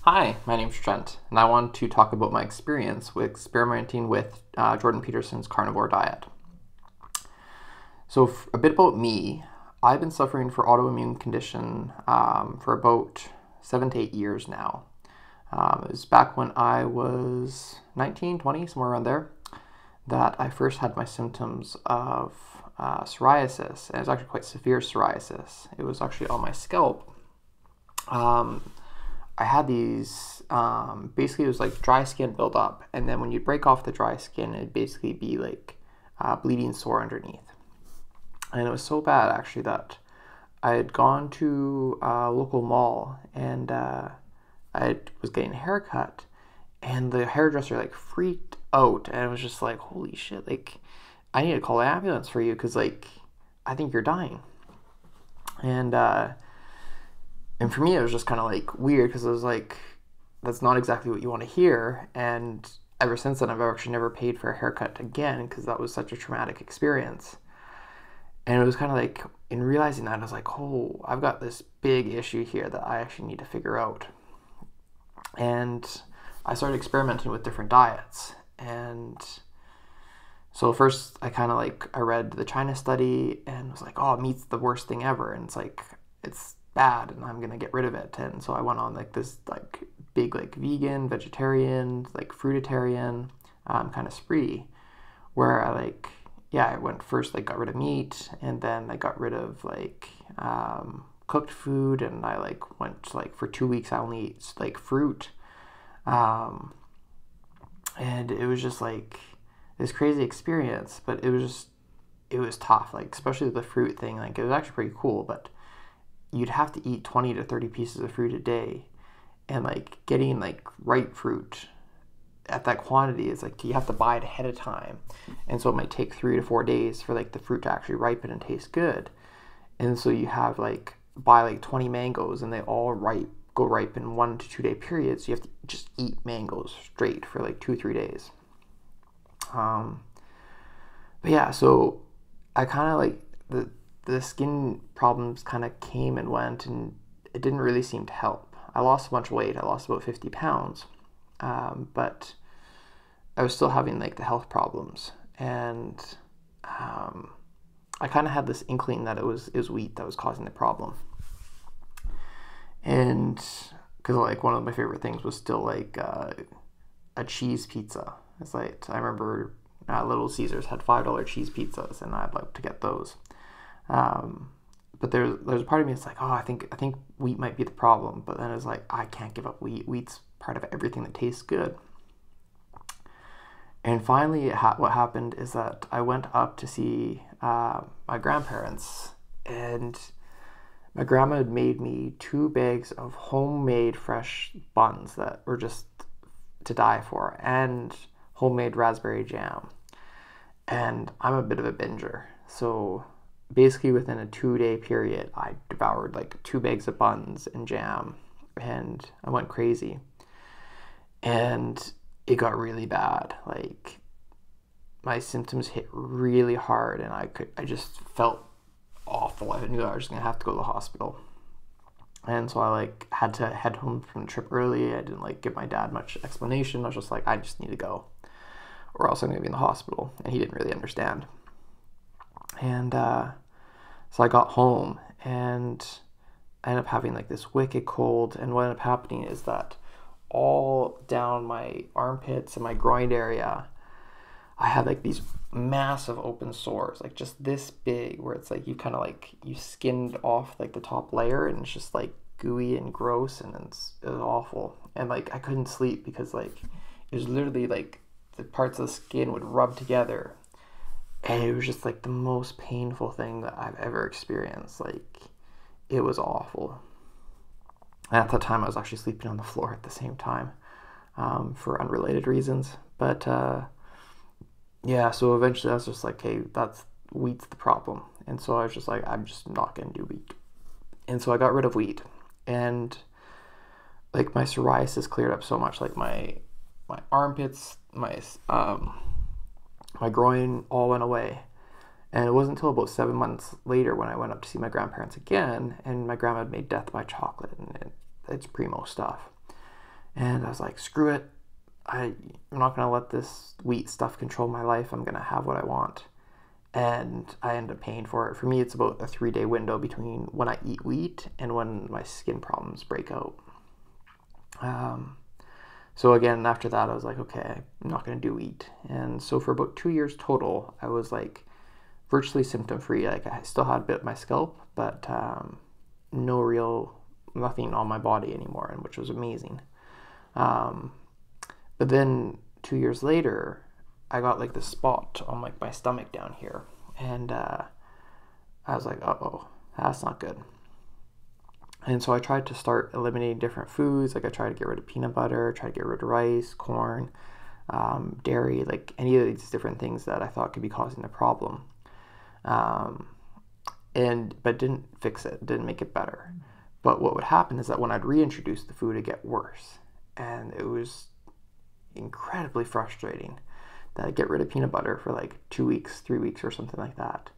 Hi, my name's Trent, and I want to talk about my experience with experimenting with Jordan Peterson's Carnivore Diet. So, a bit about me. I've been suffering for autoimmune condition for about 7 to 8 years now. It was back when I was 19, 20, somewhere around there, that I first had my symptoms of psoriasis, and it was actually quite severe psoriasis. It was actually on my scalp. I had these, basically it was like dry skin build up, and then when you break off the dry skin, it'd basically be like bleeding sore underneath. And it was so bad actually that I had gone to a local mall and I was getting a haircut, and the hairdresser like freaked out, and it was just like, holy shit, like I need to call the ambulance for you because like I think you're dying. And and for me, it was just kind of like weird because it was like, that's not exactly what you want to hear. And ever since then, I've actually never paid for a haircut again because that was such a traumatic experience. And it was kind of like, in realizing that, I was like, oh, I've got this big issue here that I actually need to figure out. And I started experimenting with different diets. And so first, I read the China study and was like, oh, meat's the worst thing ever. And it's like, it's bad and I'm gonna get rid of it. And so I went on like this like big like vegan, vegetarian, like fruitarian kind of spree where I went first, like got rid of meat, and then I got rid of like cooked food, and I like went like for 2 weeks I only ate like fruit, and it was just like this crazy experience. But it was tough, like especially the fruit thing. Like it was actually pretty cool, but you'd have to eat 20 to 30 pieces of fruit a day, and like getting like ripe fruit at that quantity is like you have to buy it ahead of time, and so it might take 3 to 4 days for like the fruit to actually ripen and taste good. And so you have like buy like 20 mangoes, and they all go ripe in 1 to 2 day periods. So you have to just eat mangoes straight for like 2 or 3 days. But yeah, so I kind of like the skin problems kind of came and went, and it didn't really seem to help. I lost a bunch of weight. I lost about 50 pounds. But I was still having like the health problems. And I kind of had this inkling that it was wheat that was causing the problem. And because like one of my favorite things was still like a cheese pizza. It's like, I remember Little Caesars had $5 cheese pizzas, and I'd like to get those. But there's a part of me that's like, oh, I think wheat might be the problem. But then it's like, I can't give up wheat. Wheat's part of everything that tastes good. And finally, what happened is that I went up to see my grandparents, and my grandma had made me 2 bags of homemade fresh buns that were just to die for, and homemade raspberry jam. And I'm a bit of a binger, so basically within a 2 day period, I devoured like 2 bags of buns and jam, and I went crazy. And it got really bad. Like my symptoms hit really hard, and I just felt awful. I knew I was gonna have to go to the hospital. And so I like had to head home from the trip early. I didn't like give my dad much explanation. I was just like, I just need to go, or else I'm gonna be in the hospital. And he didn't really understand. And so I got home, and I ended up having like this wicked cold. And what ended up happening is that all down my armpits and my groin area, I had like these massive open sores, like just this big, where it's like you skinned off like the top layer, and it's just like gooey and gross, and it was awful. And like I couldn't sleep because like it was literally like the parts of the skin would rub together, and it was just like the most painful thing that I've ever experienced. Like it was awful. And at that time, I was actually sleeping on the floor at the same time, for unrelated reasons. But yeah, so eventually I was just like, hey, that's wheat's the problem. And so I was just like, I'm just not going to do wheat. And so I got rid of wheat, and like my psoriasis cleared up so much. Like my armpits, my groin all went away. And it wasn't until about 7 months later when I went up to see my grandparents again, and my grandma had made death by chocolate, and it's primo stuff. And I was like, screw it. I'm not going to let this wheat stuff control my life. I'm going to have what I want. And I end up paying for it. For me, it's about a 3-day window between when I eat wheat and when my skin problems break out. So again, after that, I was like, okay, I'm not going to do wheat. And so for about 2 years total, I was like virtually symptom free. Like I still had a bit of my scalp, but nothing on my body anymore, and which was amazing. But then 2 years later, I got like this spot on like my stomach down here, and I was like, uh-oh, that's not good. And so I tried to start eliminating different foods. Like I tried to get rid of peanut butter, tried to get rid of rice, corn, dairy, like any of these different things that I thought could be causing the problem. But didn't fix it, didn't make it better. But what would happen is that when I'd reintroduce the food, it'd get worse. And it was incredibly frustrating that I'd get rid of peanut butter for like 2 weeks, 3 weeks or something like that.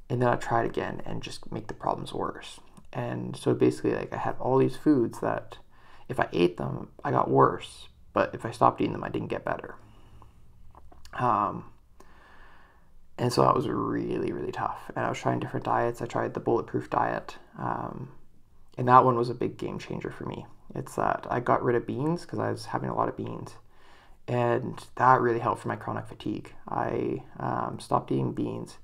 And then I'd try it again and just make the problems worse. And so basically, like I had all these foods that if I ate them, I got worse. But if I stopped eating them, I didn't get better. And so that was really, really tough. And I was trying different diets. I tried the bulletproof diet. And that one was a big game changer for me. It's that I got rid of beans because I was having a lot of beans. And that really helped for my chronic fatigue. I stopped eating beans.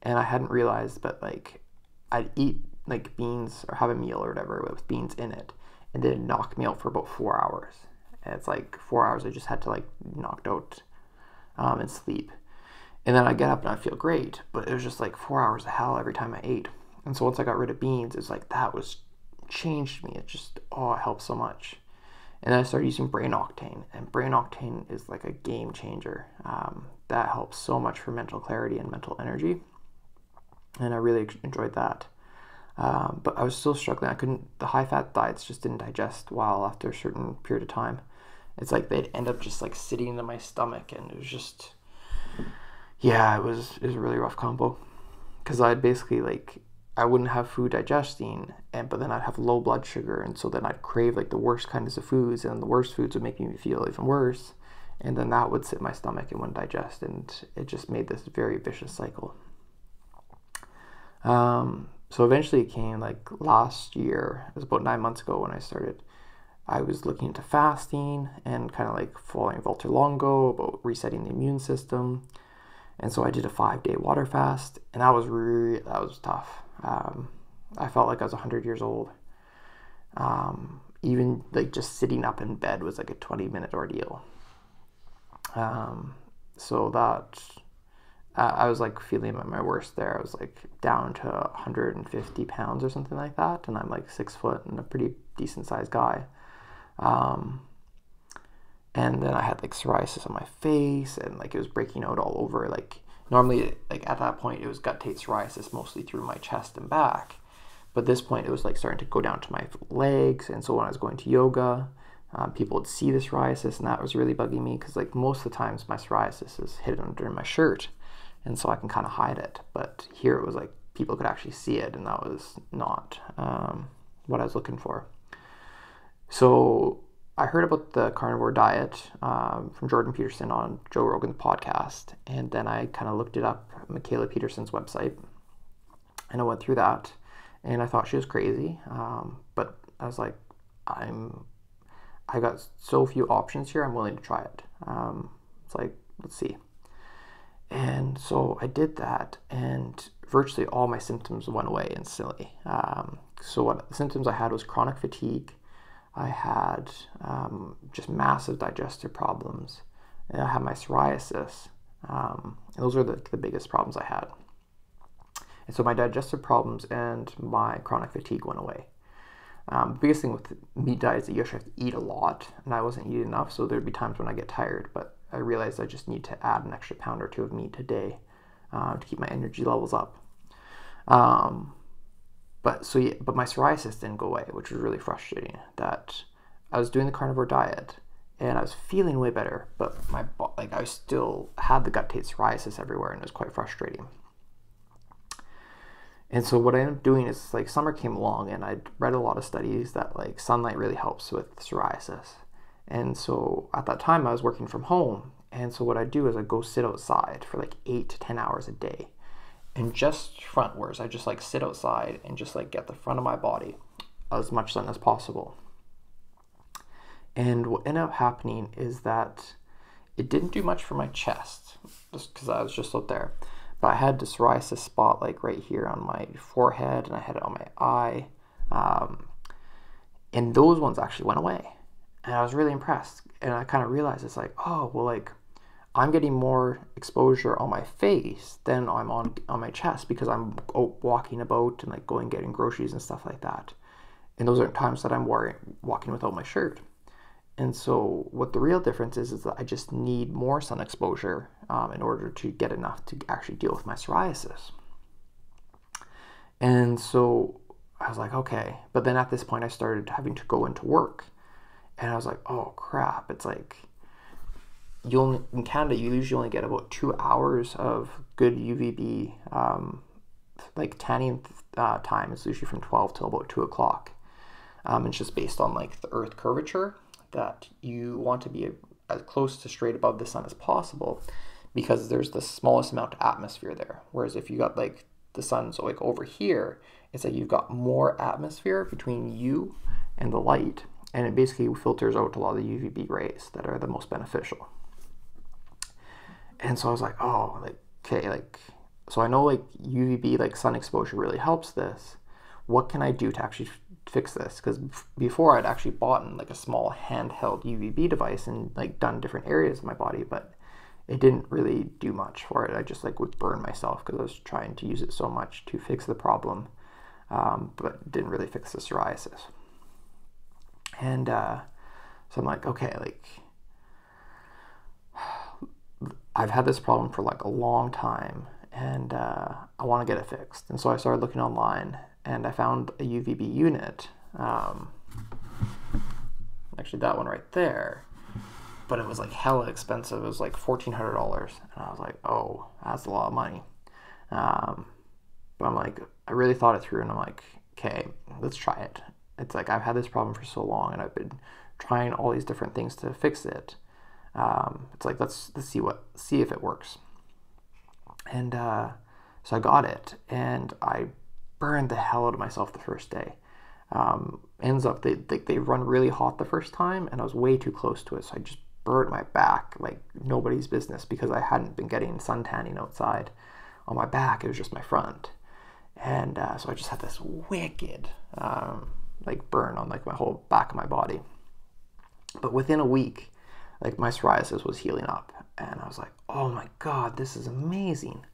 And I hadn't realized, but like I'd eat like beans or have a meal or whatever with beans in it. And then it knocked me out for about 4 hours. And it's like 4 hours I just had to like knocked out and sleep. And then I get up and I feel great, but it was just like 4 hours of hell every time I ate. And so once I got rid of beans, it's like that was changed me. It just, it helped so much. And then I started using brain octane, and brain octane is like a game changer. That helps so much for mental clarity and mental energy. And I really enjoyed that. But I was still struggling. The high fat diets just didn't digest well after a certain period of time. It's like they'd end up just like sitting in my stomach, and it was just, yeah, it was a really rough combo. Because I'd basically like, I wouldn't have food digesting, but then I'd have low blood sugar, and so then I'd crave like the worst kinds of foods, and the worst foods would make me feel even worse, and then that would sit in my stomach and wouldn't digest, and it just made this very vicious cycle. So eventually it came like last year, it was about 9 months ago when I was looking into fasting and kind of like following Walter Longo about resetting the immune system. And so I did a 5-day water fast, and that was tough. I felt like I was 100 years old. Even like just sitting up in bed was like a 20-minute ordeal. So that I was like feeling at my worst there. I was like down to 150 pounds or something like that, and I'm like 6 foot and a pretty decent sized guy. And then I had like psoriasis on my face, and like it was breaking out all over. Like normally, like at that point, it was gut-tape psoriasis mostly through my chest and back. But at this point, it was like starting to go down to my legs. And so when I was going to yoga, people would see the psoriasis, and that was really bugging me because like most of the times my psoriasis is hidden under my shirt, and so I can kind of hide it. But here it was like people could actually see it, and that was not what I was looking for. So I heard about the Carnivore Diet from Jordan Peterson on Joe Rogan's podcast, and then I kind of looked it up, Michaela Peterson's website, and I went through that, and I thought she was crazy, but I was like, I got so few options here, I'm willing to try it. It's like, let's see. And so I did that, and virtually all my symptoms went away instantly. So what the symptoms I had was chronic fatigue. I had just massive digestive problems, and I had my psoriasis. And those were the biggest problems I had. And so my digestive problems and my chronic fatigue went away. The biggest thing with meat diet is that you actually have to eat a lot, and I wasn't eating enough, so there'd be times when I get tired, but I realized I just need to add an extra pound or two of meat a day to keep my energy levels up. But my psoriasis didn't go away, which was really frustrating. That I was doing the carnivore diet and I was feeling way better, but I still had the gut tape psoriasis everywhere, and it was quite frustrating. And so what I ended up doing is summer came along, and I'd read a lot of studies that sunlight really helps with psoriasis. And so at that time I was working from home. And so what I do is I go sit outside for like 8 to 10 hours a day. And just frontwards, I just like sit outside and just like get the front of my body as much sun as possible. And what ended up happening is that it didn't do much for my chest, just because I was just out there. But I had the psoriasis spot like right here on my forehead, and I had it on my eye. And those ones actually went away. And I was really impressed. And I kind of realized it's like, oh, well, like I'm getting more exposure on my face than I'm on my chest because I'm walking about and like going getting groceries and stuff like that. And those aren't times that I'm walking without my shirt. And so what the real difference is that I just need more sun exposure in order to get enough to actually deal with my psoriasis. And so I was like, okay. But then at this point, I started having to go into work. And I was like, oh, crap. It's like, in Canada, you usually only get about 2 hours of good UVB, like tanning time. It's usually from 12 till about 2 o'clock. It's just based on like the earth curvature, that you want to be as close to straight above the sun as possible because there's the smallest amount of atmosphere there. Whereas if you got like the sun's like over here, it's like you've got more atmosphere between you and the light, and it basically filters out a lot of the UVB rays that are the most beneficial. And so I was like, oh, like, okay, like, so I know like UVB, like sun exposure really helps this. What can I do to actually fix this? Because before I'd actually bought like a small handheld UVB device and like done different areas of my body, but it didn't really do much for it. I just like would burn myself because I was trying to use it so much to fix the problem, but didn't really fix the psoriasis. And so I'm like, okay, like I've had this problem for like a long time, and I want to get it fixed. And so I started looking online, and I found a UVB unit. Actually, that one right there. But it was like hella expensive. It was like $1,400, and I was like, oh, that's a lot of money. But I'm like, I really thought it through, and I'm like, okay, let's try it. It's like I've had this problem for so long, and I've been trying all these different things to fix it. It's like let's see if it works. And so I got it, and I burned the hell out of myself the first day. Ends up they run really hot the first time, and I was way too close to it, so I just burnt my back like nobody's business because I hadn't been getting sun tanning outside on my back. It was just my front, and so I just had this wicked like burn on like my whole back of my body. But within a week, like my psoriasis was healing up, and I was like, oh my god, this is amazing.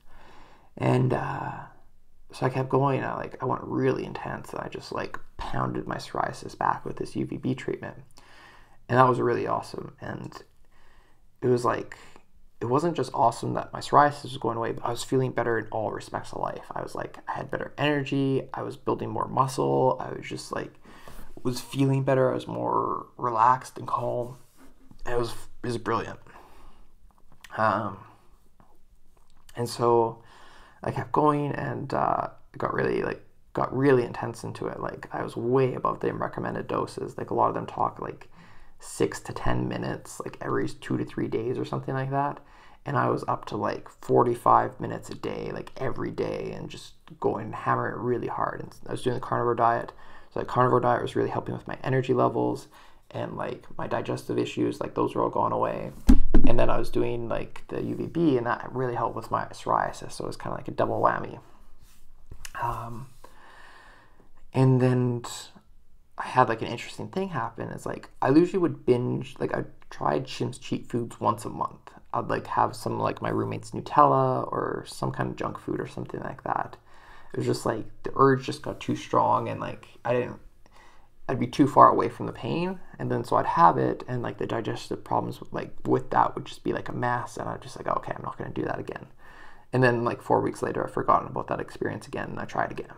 And so I kept going. I went really intense, and I just like pounded my psoriasis back with this UVB treatment, and that was really awesome. And it was like, it wasn't just awesome that my psoriasis was going away, but I was feeling better in all respects of life. I was like, I had better energy, I was building more muscle, I was just like, was feeling better, I was more relaxed and calm. It was brilliant. And so I kept going, and it got really intense into it. Like I was way above the recommended doses. Like a lot of them talk like 6 to 10 minutes, like every 2 to 3 days or something like that. And I was up to like 45 minutes a day, like every day, and just going hammer it really hard. And I was doing the carnivore diet. So the carnivore diet was really helping with my energy levels and like my digestive issues, like those were all gone away. And then I was doing like the UVB, and that really helped with my psoriasis. So it was kind of like a double whammy. And then I had like an interesting thing happen. It's like I usually would binge, like I tried Shim's cheat foods once a month. I'd like have some like my roommate's Nutella or some kind of junk food or something like that. It was just like the urge just got too strong, and like I'd be too far away from the pain, and then so I'd have it, and like the digestive problems with that would just be like a mess, and I'd just like, okay, I'm not going to do that again. And then like 4 weeks later, I've forgotten about that experience again, and I tried again.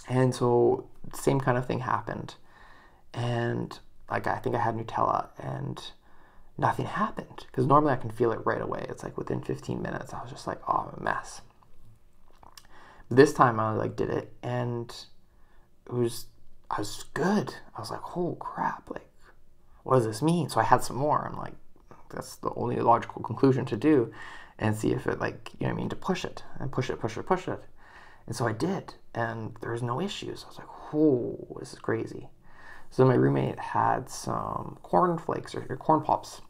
And so same kind of thing happened, and like I think I had Nutella, and nothing happened, because normally I can feel it right away. It's like within 15 minutes, I was just like, oh, I'm a mess. This time I like did it, and I was good. I was like, oh crap, like what does this mean? So I had some more. I'm like, that's the only logical conclusion to do, and see if it, like, you know what I mean, to push it and push it, push it, push it. And so I did, and there was no issues. I was like, whoa, this is crazy. So my roommate had some corn flakes or corn pops,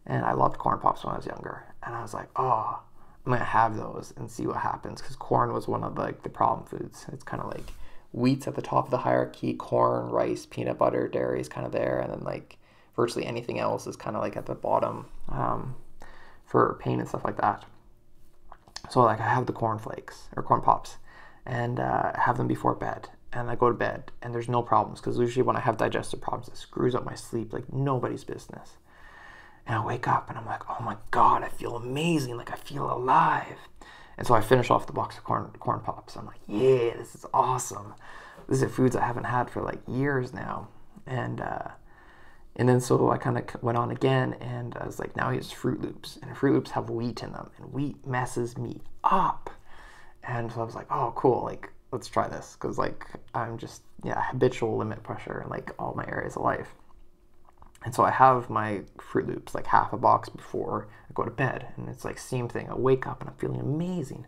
and I loved corn pops when I was younger. And I was like, oh, I'm gonna have those and see what happens, because corn was one of the problem foods. It's kind of like wheat's at the top of the hierarchy, corn, rice, peanut butter, dairy is kind of there, and then like virtually anything else is kind of like at the bottom for pain and stuff like that. So like I have the corn flakes or corn pops, and have them before bed, and I go to bed and there's no problems, because usually when I have digestive problems it screws up my sleep like nobody's business. And I wake up and I'm like, oh my god, I feel amazing, like I feel alive. And so I finish off the box of corn pops. I'm like, yeah, this is awesome. These are foods I haven't had for like years now. And then so I kind of went on again, and I was like, now here's Fruit Loops, and Fruit Loops have wheat in them, and wheat messes me up. And so I was like, oh, cool, like, let's try this, because, like, I'm just, habitual limit pusher in, like, all my areas of life. And so I have my Fruit Loops, like, half a box before I go to bed, and it's, like, same thing. I wake up, and I'm feeling amazing.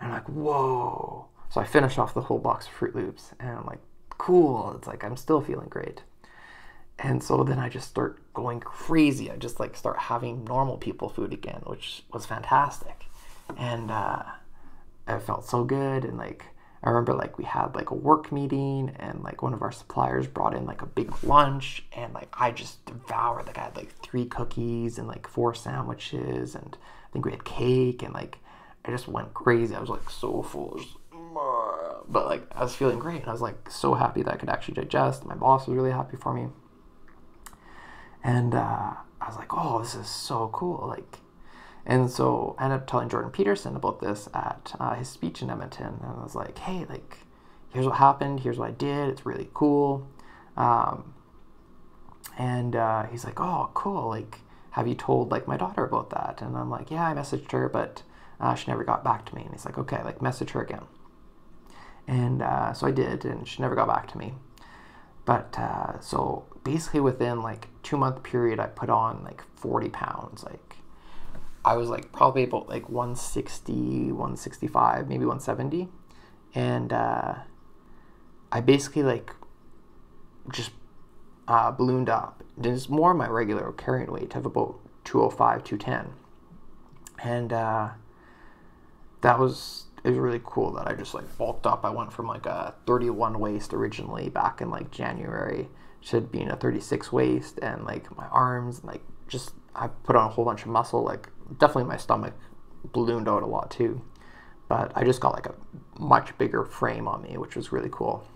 And I'm like, whoa. So I finish off the whole box of Fruit Loops, and I'm like, cool. It's like, I'm still feeling great. And so then I just start going crazy. I just, like, start having normal people food again, which was fantastic. And, I felt so good. And like I remember, like, we had like a work meeting, and like one of our suppliers brought in like a big lunch, and like I just devoured. Like I had like 3 cookies and like 4 sandwiches, and I think we had cake, and like I just went crazy. I was like so full, but like I was feeling great, and I was like so happy that I could actually digest. My boss was really happy for me, and I was like, oh, this is so cool. Like, and so I ended up telling Jordan Peterson about this at his speech in Edmonton. And I was like, hey, like, here's what happened. Here's what I did. It's really cool. And he's like, oh, cool. Like, have you told, like, my daughter about that? And I'm like, yeah, I messaged her, but she never got back to me. And he's like, okay, like, message her again. And so I did, and she never got back to me. But so basically within, like, 2-month period, I put on, like, 40 pounds, like, I was like probably about like 160, 165, maybe 170. And I basically like just ballooned up. It's more my regular carrying weight of about 205, 210. And it was really cool that I just like bulked up. I went from like a 31 waist originally back in like January to being a 36 waist, and like my arms, like just I put on a whole bunch of muscle. Like definitely my stomach ballooned out a lot too, but I just got like a much bigger frame on me, which was really cool.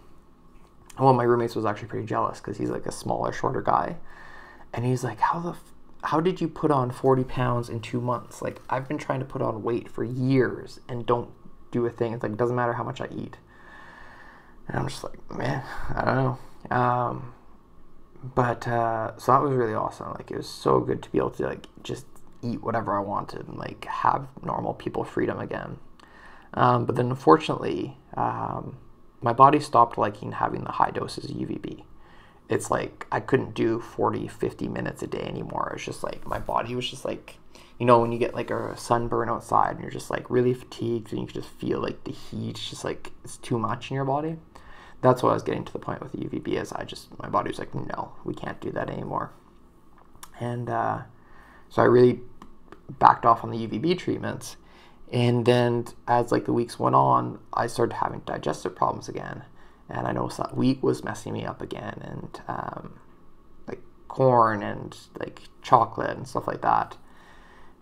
And one of my roommates was actually pretty jealous, because he's like a smaller, shorter guy, and he's like, how did you put on 40 pounds in 2 months? Like, I've been trying to put on weight for years and don't do a thing. It's like, it doesn't matter how much I eat. And I'm just like, man, I don't know. But so that was really awesome. Like, it was so good to be able to like just eat whatever I wanted and like have normal people freedom again. But then unfortunately, my body stopped liking having the high doses of UVB. It's like I couldn't do 40, 50 minutes a day anymore. It's just like my body was just like, you know, when you get like a sunburn outside and you're just like really fatigued and you can just feel like the heat, just like it's too much in your body. That's what I was getting to the point with the UVB, is my body was like, no, we can't do that anymore. And so I really backed off on the UVB treatments. And then as like the weeks went on, I started having digestive problems again. And I noticed that wheat was messing me up again, and like corn and like chocolate and stuff like that.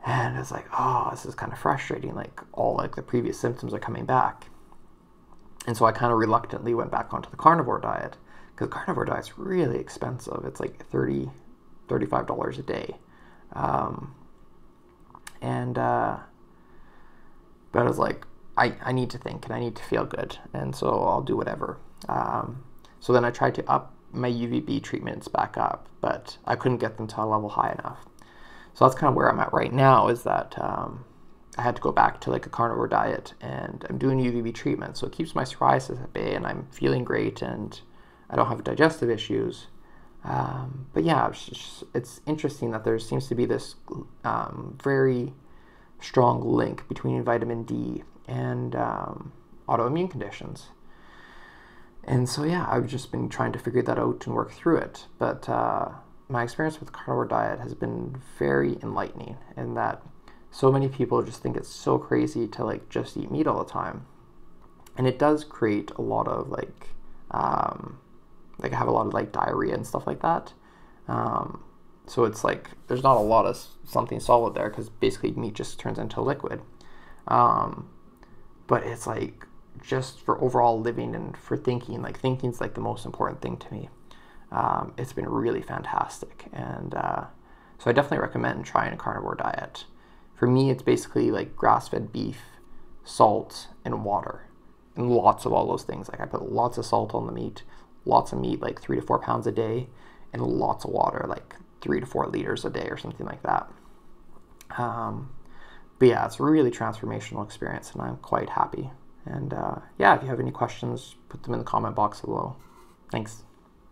And it's like, oh, this is kind of frustrating. Like all like the previous symptoms are coming back. And so I kind of reluctantly went back onto the carnivore diet, because the carnivore diet's really expensive. It's like $30, $35 a day. But I was like, I need to think and I need to feel good, and so I'll do whatever. So then I tried to up my UVB treatments back up, but I couldn't get them to a level high enough. So that's kind of where I'm at right now, is that I had to go back to like a carnivore diet, and I'm doing UVB treatment, so it keeps my psoriasis at bay, and I'm feeling great, and I don't have digestive issues. But yeah, it's interesting that there seems to be this very strong link between vitamin D and autoimmune conditions. And so, yeah, I've just been trying to figure that out and work through it. But my experience with the carnivore diet has been very enlightening in that so many people just think it's so crazy to like just eat meat all the time. And it does create a lot of I have a lot of like diarrhea and stuff like that. So it's like there's not a lot of something solid there because basically meat just turns into liquid. But it's like just for overall living and for thinking, like thinking's like the most important thing to me. It's been really fantastic, and so I definitely recommend trying a carnivore diet. For me, it's basically like grass-fed beef, salt, and water, and lots of all those things. Like I put lots of salt on the meat, lots of meat, like 3 to 4 pounds a day, and lots of water, like 3 to 4 liters a day or something like that. But yeah, it's a really transformational experience, and I'm quite happy. And yeah, if you have any questions, put them in the comment box below. Thanks.